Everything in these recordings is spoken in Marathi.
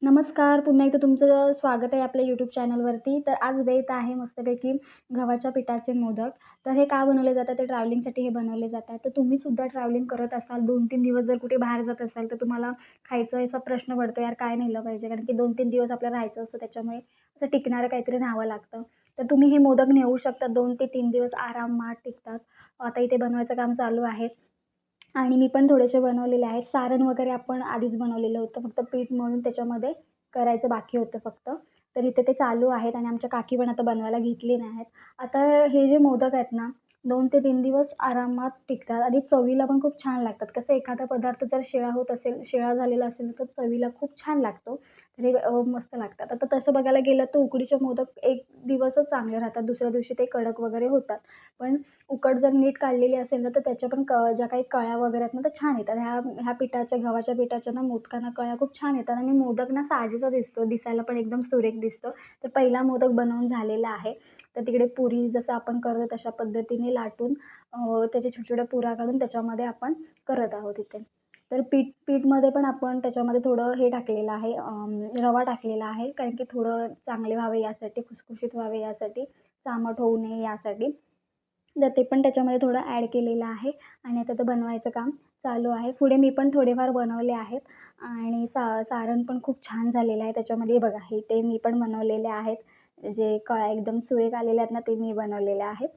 नमस्कार. पुन्हा एकदा तुमचं स्वागत आहे आपल्या YouTube चॅनलवरती. तर आज बेत आहे मस्तपैकी गव्हाच्या पिठाचे मोदक. तर हे का बनवले जातात? ते ट्रॅव्हलिंगसाठी हे बनवले जातात. तर तुम्ही सुद्धा ट्रॅव्हलिंग करत असाल, 2-3 दिवस जर कुठे बाहेर जात असाल, तर तुम्हाला खायचा असा प्रश्न पडतो, यार काय नेलं पाहिजे? कारण की 2-3 दिवस आपल्याला राहायचं असतं, त्याच्यामुळे असं टिकणारं काहीतरी न्यावं लागतं. तर तुम्ही हे मोदक नेऊ शकता. 2 ते 3 दिवस आरामात टिकतात. आता इथे बनवायचं काम चालू आहे. आणि मी पण थोडेसे बनवलेले आहेत. सारण वगैरे आपण आधीच बनवलेलं होतं. फक्त पीठ मळून त्याच्यामध्ये करायचं बाकी होतं फक्त. तर इथे ते चालू आहेत आणि आमच्या काकी पण आता बनवायला घेतलेले आहेत. आता हे जे मोदक आहेत ना, 2 ते 3 दिवस आरामात टिकतात आणि चवीला पण खूप छान लागतात. कसं एखादा पदार्थ जर शिळा होत असेल, शिळा झालेला असेल, तर चवीला खूप छान लागतो. तर हे मस्त लागतात. आता तसं बघायला गेलं तर उकडीचे मोदक 1 दिवसच चांगले राहतात. दुसऱ्या दिवशी ते कडक वगैरे होतात. पण उकड जर नीट काढलेली असेल ना, तर त्याच्या पण ज्या काही कळ्या वगैरे आहेत ना, त्या छान येतात. ह्या ह्या पिठाच्या, गव्हाच्या पिठाच्या ना मोदकांना कळ्या खूप छान येतात आणि मोदक ना साजेसा दिसतो. दिसायला पण एकदम सुरेख दिसतो. तर पहिला मोदक बनवून झालेला आहे. तर तिकडे पुरी जसं आपण करतो तशा पद्धतीने लाटून त्याच्या छोट्या-छोट्या पुऱ्या काढून त्याच्यामध्ये आपण करत आहोत इथे. तर पीठमध्ये पण आपण त्याच्यामध्ये थोडं हे टाकलेलं आहे, रवा टाकलेला आहे. कारण की थोडं चांगले व्हावे यासाठी, खुसखुशीत व्हावे यासाठी, चामट होऊ नये यासाठी. तर ते पण त्याच्यामध्ये थोडं ॲड केलेलं आहे आणि आता ते बनवायचं काम चालू आहे. पुढे मी पण थोडेफार बनवले आहेत आणि सारण पण खूप छान झालेलं आहे. त्याच्यामध्ये बघा हे ते मी पण बनवलेले आहेत. जे कळ्या एकदम सुरेख आलेल्या आहेत ना, ते मी बनवलेले आहेत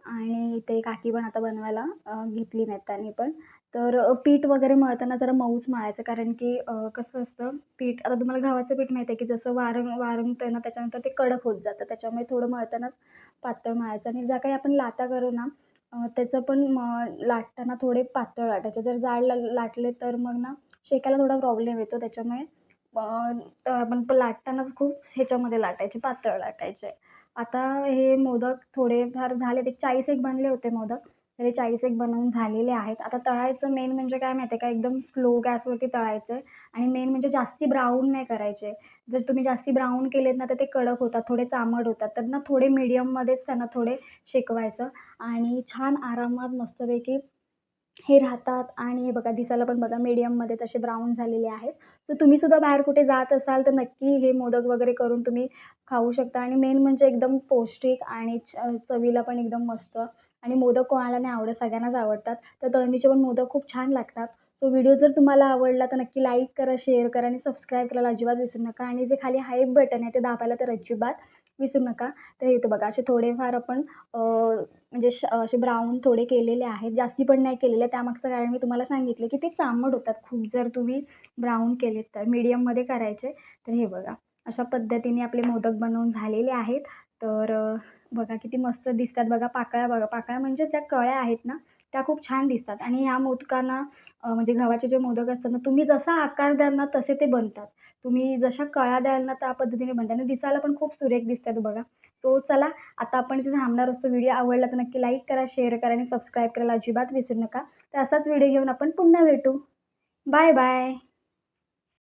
आणि ते काकी पण आता बनवायला घेतली नाहीत त्यांनी पण. तर पीठ वगैरे मळताना जरा मऊच मळायचं कारण की कसं असतं पीठ आता तुम्हाला गव्हाचं पीठ माहिती आहे की जसं वाळतं ना, त्याच्यानंतर ते कडक होत जातं. त्याच्यामुळे थोडं मळतानाच पातळ मळायचं आणि ज्या काही आपण लाटा करू ना, त्याचं पण लाटताना थोडे पातळ लाटायचे. जर जाड लाटले तर मग ना शेकायला थोडा प्रॉब्लेम येतो. त्याच्यामुळे आपण पण लाटतानाच खूप ह्याच्यामध्ये लाटायचे, पातळ लाटायचे. आता हे मोदक थोडेफार झालेत. एक 40 एक बनले होते मोदक. तर हे 40 एक बनवून झालेले आहेत. आता तळायचं मेन म्हणजे काय माहिती आहे का, एकदम स्लो गॅसवरती तळायचं आणि मेन म्हणजे जास्ती ब्राउन नाही करायचे. जर तुम्ही जास्ती ब्राउन केलेत ना, तर ते कडक होतात, थोडे चामट होतात. तर ना थोडे मीडियममध्येच त्यांना थोडे शेकवायचं आणि छान आरामात मस्तपैकी हे राहतात आणि हे बघा दिसायला पण बघा मीडियममध्ये तसे ब्राउन झालेले आहेत. तर तुम्ही सुद्धा बाहेर कुठे जात असाल, तर नक्की हे मोदक वगैरे करून तुम्ही खाऊ शकता आणि मेन म्हणजे एकदम पौष्टिक आणि चवीला पण एकदम मस्त आणि मोदक कोणाला नाही आवडत, सगळ्यांनाच आवडतात. तर तळणीचे पण मोदक खूप छान लागतात. तो व्हिडिओ जर तुम्हाला आवडला, तर नक्की लाईक करा, शेअर करा आणि सबस्क्राईब करायला अजिबात विसरू नका आणि जे खाली हाय बटन आहे, ते दाबायला तर अजिबात विसरू नका. तर इथे बघा असे थोडेफार आपण म्हणजे असे ब्राउन थोडे केलेले आहेत. जास्ती पण नाही केलेले. त्यामागचं कारण मी तुम्हाला सांगितलं, की ते चांबट होतात खूप जर तुम्ही ब्राउन केलेत तर. मीडियममध्ये करायचे. तर हे बघा, अशा पद्धतीने आपले मोदक बनवून झालेले आहेत. तर बघा किती मस्त दिसतात बघा. पाकळ्या बघा, पाकळ्या म्हणजे त्या कळ्या आहेत ना, त्या खूप छान दिसतात आणि ह्या मोदकांना म्हणजे गव्हाचे जे मोदक असतात ना, तुम्ही जसा आकार द्याल ना, तसे ते बनतात. तुम्ही जशा कळ्या द्याल ना, त्या पद्धतीने बनतात आणि दिसायला पण खूप सुरेख दिसतात बघा. तो चला आता आपण इथे थांबणार असतो. व्हिडिओ आवडला तर नक्की लाईक करा, शेअर करा आणि सबस्क्राईब करायला अजिबात विसरू नका. तर असाच व्हिडिओ घेऊन आपण पुन्हा भेटू. Bye bye.